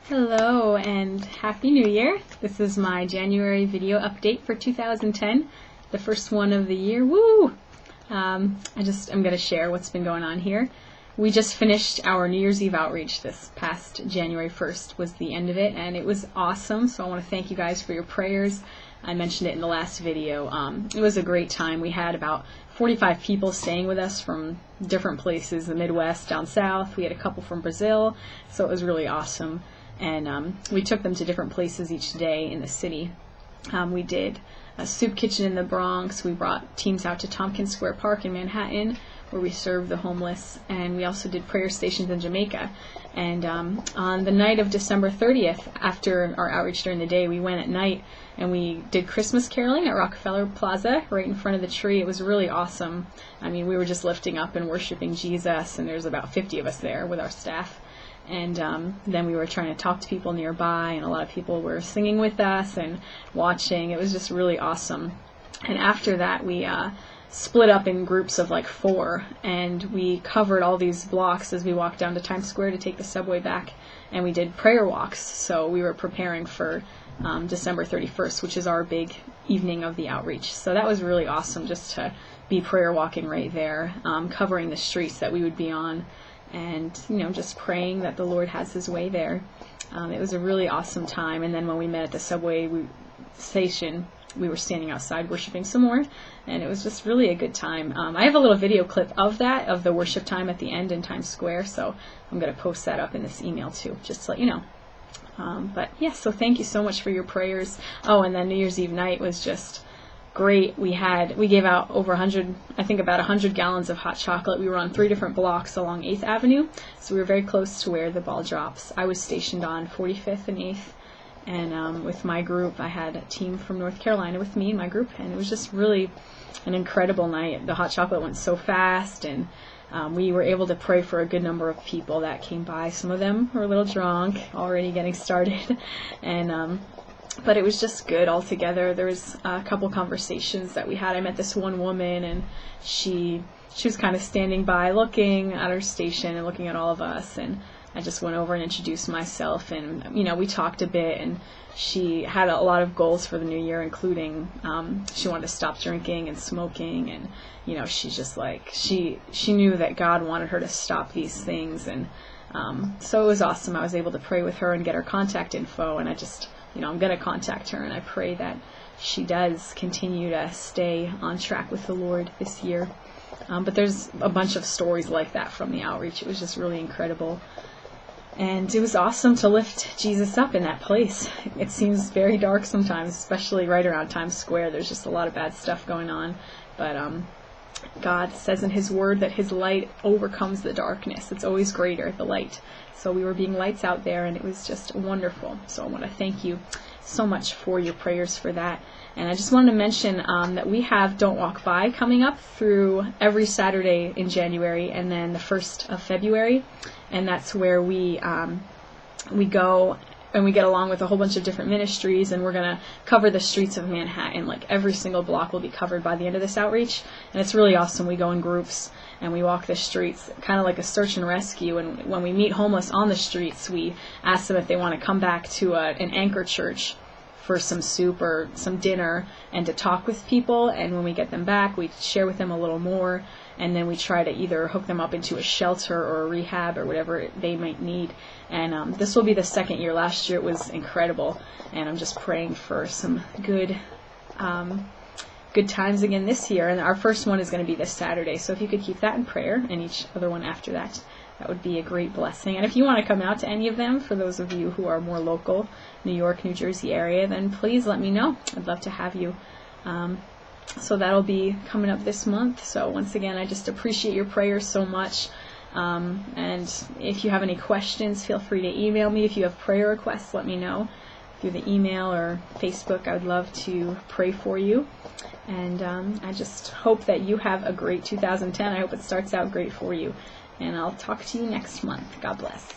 Hello and Happy New Year. This is my January video update for 2010, the first one of the year. Woo! I'm going to share what's been going on here. We just finished our New Year's Eve outreach this past January 1st was the end of it, and it was awesome. So I want to thank you guys for your prayers. I mentioned it in the last video. It was a great time. We had about 45 people staying with us from different places, the Midwest, down south. We had a couple from Brazil, so it was really awesome. And we took them to different places each day in the city. We did a soup kitchen in the Bronx. We brought teams out to Tompkins Square Park in Manhattan, where we served the homeless. And we also did prayer stations in Jamaica. And on the night of December 30th, after our outreach during the day, we went at night and we did Christmas caroling at Rockefeller Plaza right in front of the tree. It was really awesome. I mean, we were just lifting up and worshiping Jesus, and there's about 50 of us there with our staff. And then we were trying to talk to people nearby, and a lot of people were singing with us and watching. It was just really awesome. And after that, we split up in groups of like 4, and we covered all these blocks as we walked down to Times Square to take the subway back, and we did prayer walks. So we were preparing for December 31st, which is our big evening of the outreach. So that was really awesome, just to be prayer walking right there, covering the streets that we would be on. And, just praying that the Lord has His way there. It was a really awesome time. And then when we met at the subway station, we were standing outside worshiping some more, and it was just really a good time. I have a little video clip of the worship time at the end in Times Square, so I'm going to post that up in this email too, just to let you know. But yeah, so thank you so much for your prayers. Oh, and then New Year's Eve night was just great. We gave out over 100, I think about 100 gallons of hot chocolate. We were on 3 different blocks along 8th Avenue, so we were very close to where the ball drops. I was stationed on 45th and 8th, and with my group, I had a team from North Carolina with me in my group, and it was just really an incredible night. The hot chocolate went so fast, and we were able to pray for a good number of people that came by. Some of them were a little drunk, already getting started, and but it was just good altogether. There was a couple conversations that we had. I met this one woman, and she was kind of standing by looking at her station and looking at all of us, and I just went over and introduced myself, and we talked a bit, and she had a lot of goals for the new year, including she wanted to stop drinking and smoking, and she's just like she knew that God wanted her to stop these things, and so it was awesome. I was able to pray with her and get her contact info, and I just I'm going to contact her, and I pray that she does continue to stay on track with the Lord this year. But there's a bunch of stories like that from the outreach. It was just really incredible. And it was awesome to lift Jesus up in that place. It seems very dark sometimes, especially right around Times Square. There's just a lot of bad stuff going on. But God says in His Word that His light overcomes the darkness. It's always greater, the light. So we were being lights out there, and it was just wonderful. So I want to thank you so much for your prayers for that. And I just wanted to mention that we have Don't Walk By coming up through every Saturday in January, and then the 1st of February. And that's where we go and we get along with a whole bunch of different ministries, and we're going to cover the streets of Manhattan. Like every single block will be covered by the end of this outreach, and it's really awesome. We go in groups and we walk the streets, kind of like a search and rescue, and when we meet homeless on the streets, we ask them if they want to come back to an anchor church for some soup or some dinner and to talk with people. And when we get them back, we share with them a little more, and then we try to either hook them up into a shelter or a rehab or whatever they might need. And this will be the 2nd year. Last year it was incredible, and I'm just praying for some good times again this year. And our first one is going to be this Saturday, so if you could keep that in prayer, and each other one after that, that would be a great blessing. And if you want to come out to any of them, for those of you who are more local, New York, New Jersey area, then please let me know. I'd love to have you. So that'll be coming up this month. So once again, I just appreciate your prayers so much. And if you have any questions, feel free to email me. If you have prayer requests, let me know through the email or Facebook. I would love to pray for you. And I just hope that you have a great 2010. I hope it starts out great for you. And I'll talk to you next month. God bless.